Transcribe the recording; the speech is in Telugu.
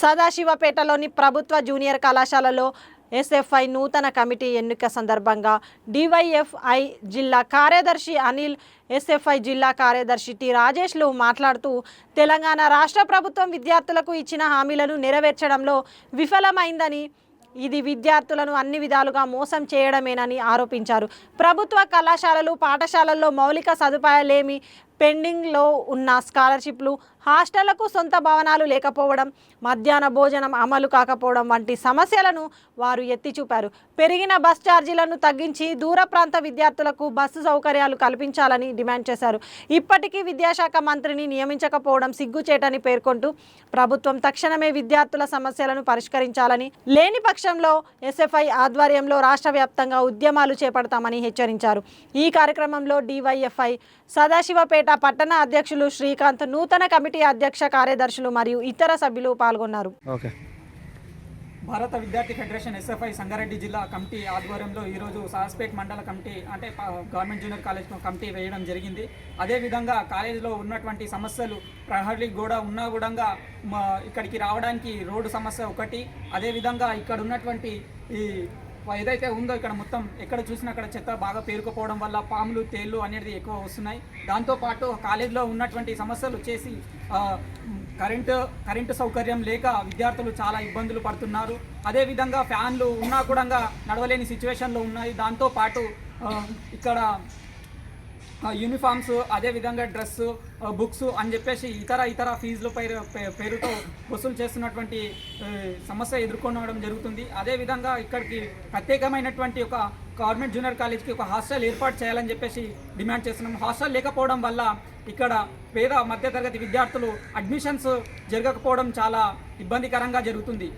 సదాశివపేటలోని ప్రభుత్వ జూనియర్ కళాశాలలో ఎస్ఎఫ్ఐ నూతన కమిటీ ఎన్నిక సందర్భంగా డివైఎఫ్ఐ జిల్లా కార్యదర్శి అనిల్, ఎస్ఎఫ్ఐ జిల్లా కార్యదర్శి టి రాజేష్లు మాట్లాడుతూ తెలంగాణ రాష్ట్ర ప్రభుత్వం విద్యార్థులకు ఇచ్చిన హామీలను నెరవేర్చడంలో విఫలమైందని, ఇది విద్యార్థులను అన్ని విధాలుగా మోసం చేయడమేనని ఆరోపించారు. ప్రభుత్వ కళాశాలలు, పాఠశాలల్లో మౌలిక సదుపాయాలేమి, పెండింగ్లో ఉన్న స్కాలర్షిప్లు, హాస్టళ్లకు సొంత భవనాలు లేకపోవడం, మధ్యాహ్న భోజనం అమలు కాకపోవడం వంటి సమస్యలను వారు ఎత్తి చూపారు. పెరిగిన బస్ ఛార్జీలను తగ్గించి దూర ప్రాంత విద్యార్థులకు బస్సు సౌకర్యాలు కల్పించాలని డిమాండ్ చేశారు. ఇప్పటికీ విద్యాశాఖ మంత్రిని నియమించకపోవడం సిగ్గుచేటని పేర్కొంటూ ప్రభుత్వం తక్షణమే విద్యార్థుల సమస్యలను పరిష్కరించాలని, లేని పక్షంలో ఎస్ఎఫ్ఐ ఆధ్వర్యంలో రాష్ట్ర వ్యాప్తంగా ఉద్యమాలు చేపడతామని హెచ్చరించారు. ఈ కార్యక్రమంలో డివైఎఫ్ఐ సదాశివపేట పట్టణ అధ్యక్షులు శ్రీకాంత్, నూతన కమిటీ అధ్యక్ష కార్యదర్శులు మరియు ఇతర సభ్యులు పాల్గొన్నారు. భారత విద్యార్థి ఫెడరేషన్ ఎస్ఎఫ్ఐ సంగారెడ్డి జిల్లా కమిటీ ఆధ్వర్యంలో ఈరోజు సాస్పేట్ మండల కమిటీ అంటే గవర్నమెంట్ జూనియర్ కాలేజ్ కమిటీ వేయడం జరిగింది. అదేవిధంగా కాలేజీలో ఉన్నటువంటి సమస్యలు, ప్రహరీ గోడ ఉన్నా కూడా ఇక్కడికి రావడానికి రోడ్డు సమస్య ఒకటి, అదేవిధంగా ఇక్కడ ఉన్నటువంటి ఈ ఏదైతే ఉందో ఇక్కడ మొత్తం ఎక్కడ చూసినా అక్కడ చెత్త బాగా పేరుకుపోవడం వల్ల పాములు, తేళ్ళు అనేది ఎక్కువ వస్తున్నాయి. దాంతోపాటు కాలేజీలో ఉన్నటువంటి సమస్యలు వచ్చేసి కరెంటు సౌకర్యం లేక విద్యార్థులు చాలా ఇబ్బందులు పడుతున్నారు. అదేవిధంగా ఫ్యాన్లు ఉన్నా కూడా నడవలేని సిచ్యువేషన్లో ఉన్నాయి. దాంతోపాటు ఇక్కడ యూనిఫామ్స్, అదేవిధంగా డ్రెస్సు, బుక్స్ అని చెప్పేసి ఇతర ఫీజుల పేరుతో వసూలు చేస్తున్నటువంటి సమస్య ఎదుర్కొనడం జరుగుతుంది. అదేవిధంగా ఇక్కడికి ప్రత్యేకమైనటువంటి ఒక గవర్నమెంట్ జూనియర్ కాలేజ్కి ఒక హాస్టల్ ఏర్పాటు చేయాలని చెప్పేసి డిమాండ్ చేస్తున్నాం. హాస్టల్ లేకపోవడం వల్ల ఇక్కడ పేద మధ్యతరగతి విద్యార్థులు అడ్మిషన్స్ జరగకపోవడం చాలా ఇబ్బందికరంగా జరుగుతుంది.